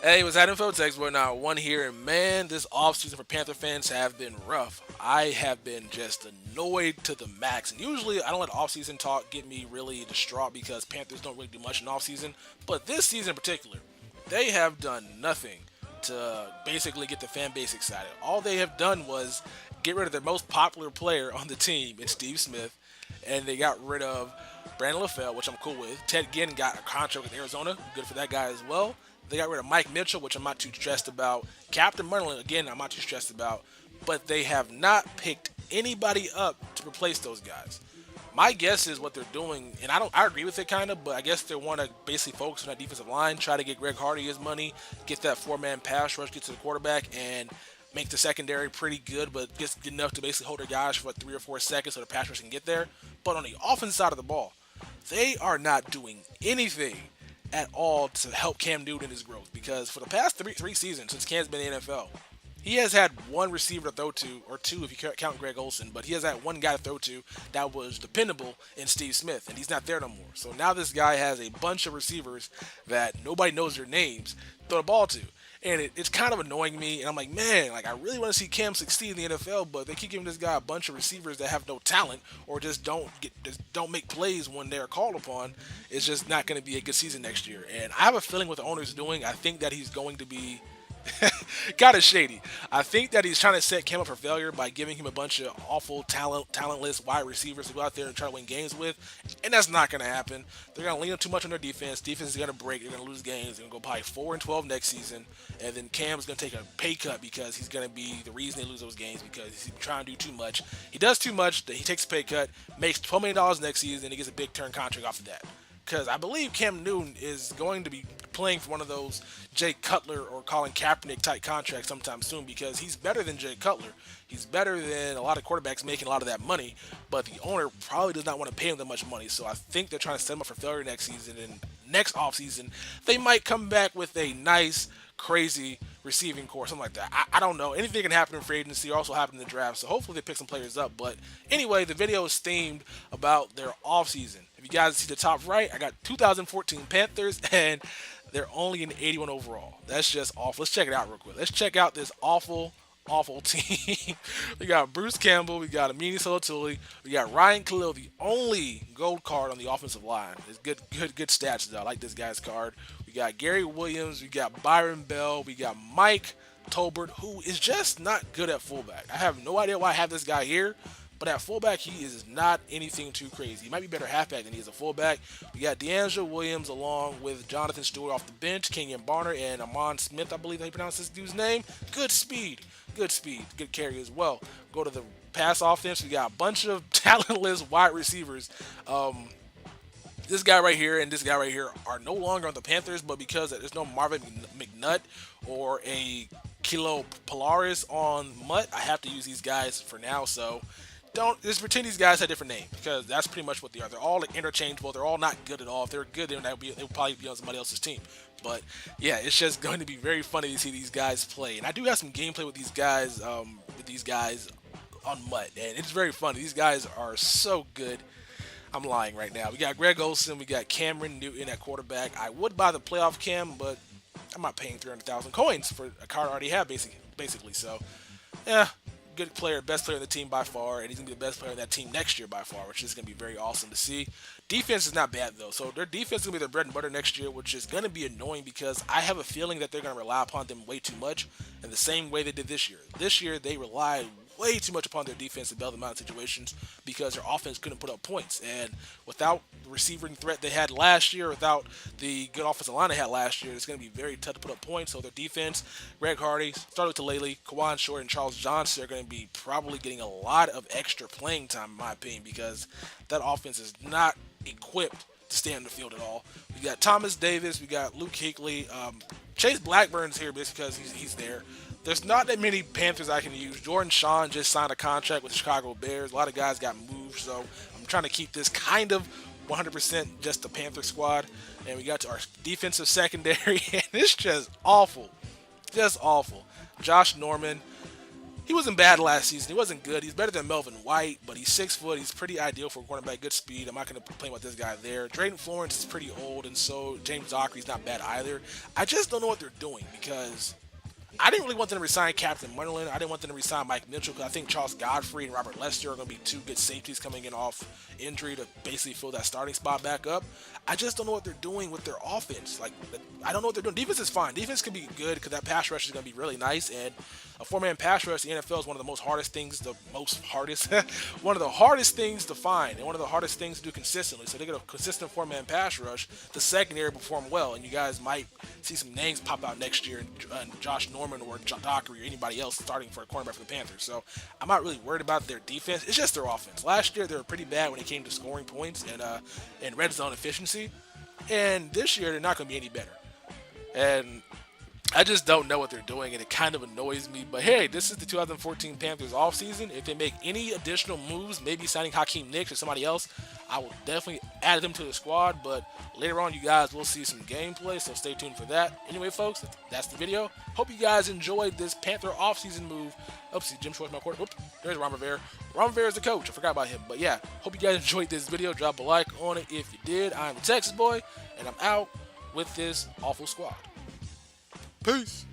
Hey, what's happening, folks? We're now one here, and man, this offseason for Panther fans have been rough. I have been just annoyed to the max. And usually, I don't let offseason talk get me really distraught because Panthers don't really do much in offseason. But this season in particular, they have done nothing to basically get the fan base excited. All they have done was get rid of their most popular player on the team in Steve Smith, and they got rid of Brandon LaFell, which I'm cool with. Ted Ginn got a contract with Arizona, good for that guy as well. They got rid of Mike Mitchell, which I'm not too stressed about. Captain Merlin, again, I'm not too stressed about. But they have not picked anybody up to replace those guys. My guess is what they're doing, and I agree with it kind of, but I guess they want to basically focus on that defensive line, try to get Greg Hardy his money, get that four-man pass rush, get to the quarterback, and make the secondary pretty good, but just good enough to basically hold their guys for like 3 or 4 seconds so the pass rush can get there. But on the offensive side of the ball, they are not doing anything at all to help Cam Newton in his growth because for the past three seasons since Cam's been in the NFL, he has had one receiver to throw to, or two if you count Greg Olsen, but he has had one guy to throw to that was dependable in Steve Smith, and he's not there no more. So now this guy has a bunch of receivers that nobody knows their names to throw the ball to. And it's kind of annoying me, and I'm like, man, like I really want to see Cam succeed in the NFL, but they keep giving this guy a bunch of receivers that have no talent or just don't make plays when they're called upon. It's just not going to be a good season next year. And I have a feeling what the owner's doing. I think that he's going to be kind of shady. I think that he's trying to set Cam up for failure by giving him a bunch of awful talentless wide receivers to go out there and try to win games with, and that's not going to happen. They're going to lean too much on their defense. Defense is going to break. They're going to lose games. They're going to go probably 4-12 next season, and then Cam's going to take a pay cut because he's going to be the reason they lose those games because he's trying to do too much. He does too much. He takes a pay cut, makes $12 million next season, and he gets a big turn contract off of that because I believe Cam Newton is going to be playing for one of those Jay Cutler or Colin Kaepernick type contracts sometime soon because he's better than Jay Cutler. He's better than a lot of quarterbacks making a lot of that money, but the owner probably does not want to pay him that much money. So I think they're trying to set him up for failure next season. And next offseason, they might come back with a nice, crazy receiving core, something like that. I don't know. Anything can happen in free agency, also happen in the draft. So hopefully they pick some players up. But anyway, the video is themed about their offseason. If you guys see the top right, I got 2014 Panthers, and they're only an 81 overall. That's just awful. Let's check it out real quick. Let's check out this awful team. We got Bruce Campbell, we got Amini Solotuli, we got Ryan Khalil, the only gold card on the offensive line. It's good stats though. I like this guy's card. We got Gary Williams, we got Byron Bell, we got Mike Tolbert, who is just not good at fullback. I have no idea why I have this guy here. But at fullback, he is not anything too crazy. He might be better halfback than he is a fullback. We got D'Angelo Williams along with Jonathan Stewart off the bench, Kenyon Barner, and Amon Smith, I believe they pronounce this dude's name. Good speed, good carry as well. Go to the pass offense. We got a bunch of talentless wide receivers. This guy right here and this guy right here are no longer on the Panthers, but because there's no Marvin McNutt or a Kilo Polaris on Mutt, I have to use these guys for now. So don't just pretend these guys had different names because that's pretty much what they are. They're all like, interchangeable. They're all not good at all. If they're good, then they would probably be on somebody else's team. But yeah, it's just going to be very funny to see these guys play. And I do have some gameplay with these guys, on Mutt, and it's very funny. These guys are so good. I'm lying right now. We got Greg Olsen, we got Cameron Newton at quarterback. I would buy the playoff Cam, but I'm not paying 300,000 coins for a card I already have, basically. So, yeah, good player, best player in the team by far, and he's gonna be the best player in that team next year by far, which is gonna be very awesome to see. Defense is not bad though, so their defense is gonna be their bread and butter next year, which is gonna be annoying because I have a feeling that they're gonna rely upon them way too much, in the same way they did this year. This year they relied way too much upon their defense to bail them out in situations because their offense couldn't put up points. And without the receiving threat they had last year, without the good offensive line they had last year, it's going to be very tough to put up points. So their defense, Greg Hardy, started with Talele, Kawan Short, and Charles Johnson are going to be probably getting a lot of extra playing time, in my opinion, because that offense is not equipped to stay on the field at all. We got Thomas Davis, we got Luke Kuechly, Chase Blackburn's here just because he's there. There's not that many Panthers I can use. Jordan Sean just signed a contract with the Chicago Bears. A lot of guys got moved, so I'm trying to keep this kind of 100% just the Panther squad. And we got to our defensive secondary, and it's just awful. Just awful. Josh Norman, he wasn't bad last season. He wasn't good. He's better than Melvin White, but he's 6 foot. He's pretty ideal for a cornerback. Good speed. I'm not going to complain about this guy there. Drayton Florence is pretty old, and so James Dockery's not bad either. I just don't know what they're doing because I didn't really want them to resign Captain Munderland. I didn't want them to resign Mike Mitchell because I think Charles Godfrey and Robert Lester are going to be two good safeties coming in off injury to basically fill that starting spot back up. I just don't know what they're doing with their offense. Like, I don't know what they're doing. Defense is fine. Defense can be good because that pass rush is going to be really nice. And a four-man pass rush in the NFL is one of the most hardest things, one of the hardest things to find and one of the hardest things to do consistently. So they get a consistent four-man pass rush. The secondary perform well, and you guys might see some names pop out next year, and Josh Norman or Dockery or anybody else starting for a cornerback for the Panthers. So I'm not really worried about their defense. It's just their offense. Last year they were pretty bad when it came to scoring points and red zone efficiency, and this year they're not going to be any better. And I just don't know what they're doing, and it kind of annoys me. But hey, this is the 2014 Panthers offseason. If they make any additional moves, maybe signing Hakeem Nicks or somebody else, I will definitely add them to the squad. But later on, you guys will see some gameplay, so stay tuned for that. Anyway, folks, that's the video. Hope you guys enjoyed this Panther offseason move. Oopsie, Jim Schwartz, my quarter. Whoop, there's Ron Rivera. Ron Rivera is the coach. I forgot about him. But yeah, hope you guys enjoyed this video. Drop a like on it if you did. I'm the Texas boy, and I'm out with this awful squad. Peace.